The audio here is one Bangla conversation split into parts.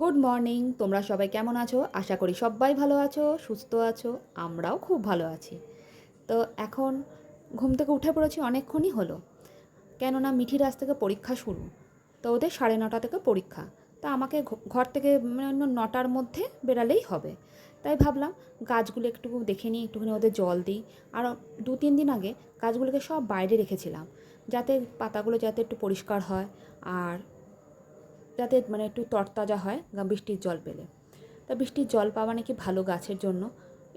Good morning. তোমরা সবাই কেমন আছো? আশা করি সবাই ভালো আছো, সুস্থ আছো। আমরাও খুব ভালো আছি। তো এখন ঘুম থেকে উঠে পড়েছি, অনেকক্ষণই হলো। কেননা মিঠির আজ থেকে পরীক্ষা শুরু। তো ওদের 9:30 থেকে পরীক্ষা। তা আমাকে ঘর থেকে 9টার মধ্যে বেরালেই হবে। তাই ভাবলাম গাছগুলো একটু দেখে নিই, একটুখানি ওদের জল দিই। আর 2-3 দিন আগে গাছগুলোকে সব বাইরে রেখেছিলাম, যাতে পাতাগুলো যাতে একটু পরিষ্কার হয় আর যাতে একটু তরতাজা হয় বৃষ্টির জল পেলে। তা বৃষ্টির জল পাওয়া নাকি ভালো গাছের জন্য,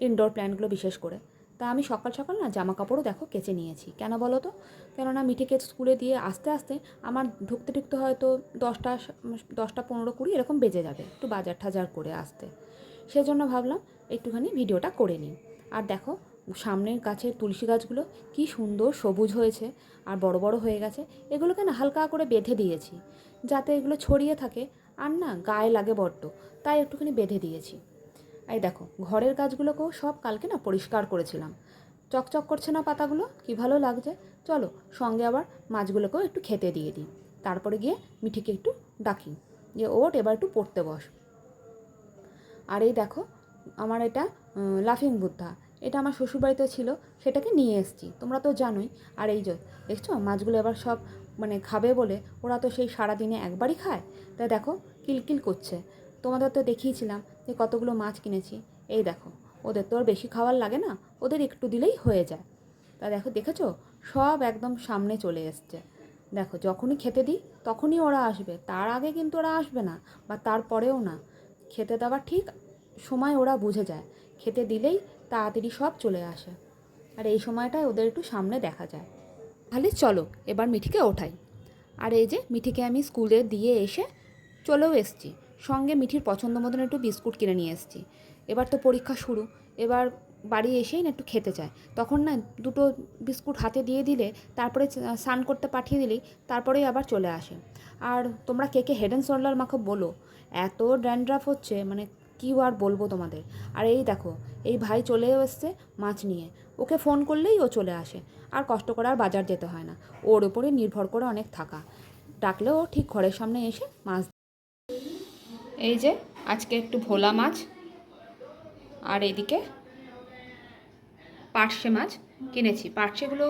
ইনডোর প্ল্যান্টগুলো বিশেষ করে। তা আমি সকাল সকাল না জামা কাপড়ও দেখো কেচে নিয়েছি। কেন বলো তো? কেননা মিঠিকে স্কুলে দিয়ে আস্তে আস্তে আমার ঢুকতে ঢুকতে হয়তো 10টা 15 20 এরকম বেজে যাবে, একটু বাজার টাজার করে আসতে। সেজন্য ভাবলাম একটুখানি ভিডিওটা করে নিই। আর দেখো সামনের গাছের তুলসী গাছগুলো কি সুন্দর সবুজ হয়েছে আর বড় বড় হয়ে গেছে। এগুলোকে না হালকা করে বেঁধে দিয়েছি, যাতে এগুলো ছড়িয়ে থাকে আর না গায়ে লাগে বড্ড, তাই একটুখানি বেঁধে দিয়েছি। এই দেখো ঘরের গাছগুলোকেও সব কালকে না পরিষ্কার করেছিলাম। চকচক করছে না পাতাগুলো, কি ভালো লাগছে। চলো সঙ্গে আবার মাছগুলোকেও একটু খেতে দিয়ে দিই। তারপরে গিয়ে মিঠিকে একটু ডাকি যে ওঠ, এবার একটু পড়তে বস। আর এই দেখো আমার এটা লাফিং বুদ্ধা, এটা আমার শ্বশুরবাড়িতে ছিল, সেটাকে নিয়ে এসেছি, তোমরা তো জানোই। আর এই যে দেখছো মাছগুলো এবার সব খাবে বলে, ওরা তো সেই সারাদিনে একবারই খায়, তাই দেখো কিলকিল করছে। তোমাদের তো দেখিয়েছিলাম যে কতগুলো মাছ কিনেছি। এই দেখো ওদের তো আর বেশি খাওয়ার লাগে না, ওদের একটু দিলেই হয়ে যায়। তা দেখো দেখেছো সব একদম সামনে চলে এসছে। দেখো যখনই খেতে দিই তখনই ওরা আসবে, তার আগে কিন্তু ওরা আসবে না, বা তারপরেও না। খেতে দেওয়া ঠিক সময় ওরা বুঝে যায়, খেতে দিলেই তাড়াতাড়ি সব চলে আসে। আর এই সময়টায় ওদের একটু সামনে দেখা যায়। তাহলে চলো এবার মিঠিকে ওঠাই। আর এই যে মিঠিকে আমি স্কুলে দিয়ে এসে চলেও এসেছি। সঙ্গে মিঠির পছন্দ মতন একটু বিস্কুট কিনে নিয়ে এসেছি। এবার তো পরীক্ষা শুরু, এবার বাড়ি এসেই না একটু খেতে চায়। তখন না দুটো বিস্কুট হাতে দিয়ে দিলে, তারপরে স্নান করতে পাঠিয়ে দিলেই তারপরেই আবার চলে আসে। আর তোমরা কে কে হেড অ্যান্ড শোল্ডার মাখো বলো, এত ড্যান্ড্রাফ হচ্ছে কী আর বলবো তোমাদের। আর এই দেখো এই ভাই চলেও এসছে মাছ নিয়ে, ওকে ফোন করলেই ও চলে আসে। আর কষ্ট করে আর বাজার যেতে হয় না, ওর ওপরে নির্ভর করে অনেক থাকা। ডাকলেও ও ঠিক ঘরের সামনে এসে মাছ। এই যে আজকে একটু ভোলা মাছ, আর এইদিকে পার্শে মাছ কিনেছি। পার্শেগুলো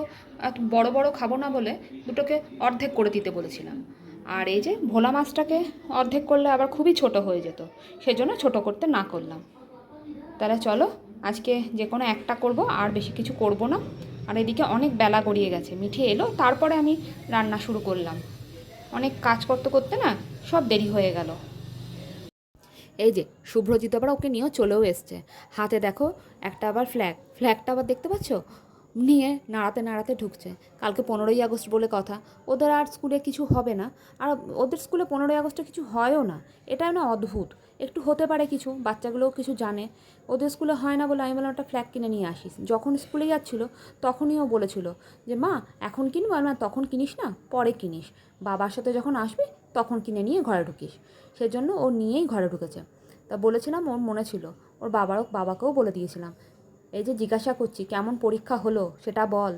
এত বড় বড় খাবো না বলে দুটোকে অর্ধেক করে দিতে বলেছিলাম। আর এই যে ভোলা মাছটাকে অর্ধেক করলে আবার খুবই ছোট হয়ে যেত, সেজন্য ছোট করতে না করলাম। তাহলে চলো আজকে যে কোনো একটা করব, আর বেশি কিছু করব না। আর এদিকে অনেক বেলা গড়িয়ে গেছে, মিঠে এলো তারপরে আমি রান্না শুরু করলাম। অনেক কাজ করতে করতে না সব দেরি হয়ে গেল। এই যে শুভ্রজিৎ আবার ওকে নিয়েও চলেও এসছে। হাতে দেখো একটা আবার ফ্ল্যাগটা আবার দেখতে পাচ্ছ, নিয়ে নাড়াতে নাড়াতে ঢুকছে। কালকে 15ই আগস্ট বলে কথা, ওদের আর স্কুলে কিছু হবে না। আর ওদের স্কুলে 15ই আগস্টে কিছু হয়ও না, এটাই না অদ্ভুত। একটু হতে পারে কিছু, বাচ্চাগুলোও কিছু জানে। ওদের স্কুলে হয় না বলে আমি বললাম একটা ফ্ল্যাগ কিনে নিয়ে আসিস। যখন স্কুলে যাচ্ছিলো তখনই ও বলেছিল যে মা এখন কিনবো। আর না তখন কিনিস না, পরে কিনিস, বাবার সাথে যখন আসবি তখন কিনে নিয়ে ঘরে ঢুকিস। সেজন্য ও নিয়েই ঘরে ঢুকেছে। তা বলেছিলাম ওর মনে ছিল, ওর বাবাকেও বলে দিয়েছিলাম। এই যে জিজ্ঞাসা করছি কেমন পরীক্ষা হলো সেটা বল।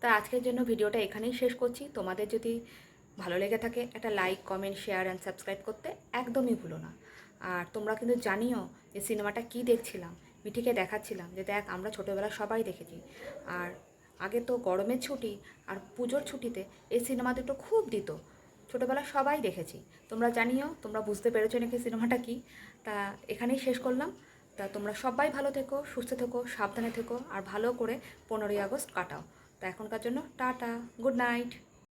তা আজকের জন্য ভিডিওটা এখানেই শেষ করছি। তোমাদের যদি ভালো লেগে থাকে একটা like, comment, share and subscribe করতে একদমই ভুলো না। আর তোমরা কিন্তু জানিও যে সিনেমাটা কী দেখছিলাম। মিঠিকে দেখাচ্ছিলাম যে দেখ আমরা ছোটোবেলা সবাই দেখেছি। আর আগে তো গরমের ছুটি আর পুজোর ছুটিতে এই সিনেমা দুটো খুব দিত, ছোটোবেলা সবাই দেখেছি। তোমরা জানিও, তোমরা বুঝতে পেরেছো নাকি সিনেমাটা কী। তা এখানেই শেষ করলাম। তা তোমরা সবাই ভালো থেকো, সুস্থ থেকো, সাবধানে থেকো, আর ভালো করে 15ই আগস্ট কাটাও। তা এখনকার জন্য টাটা, গুড নাইট।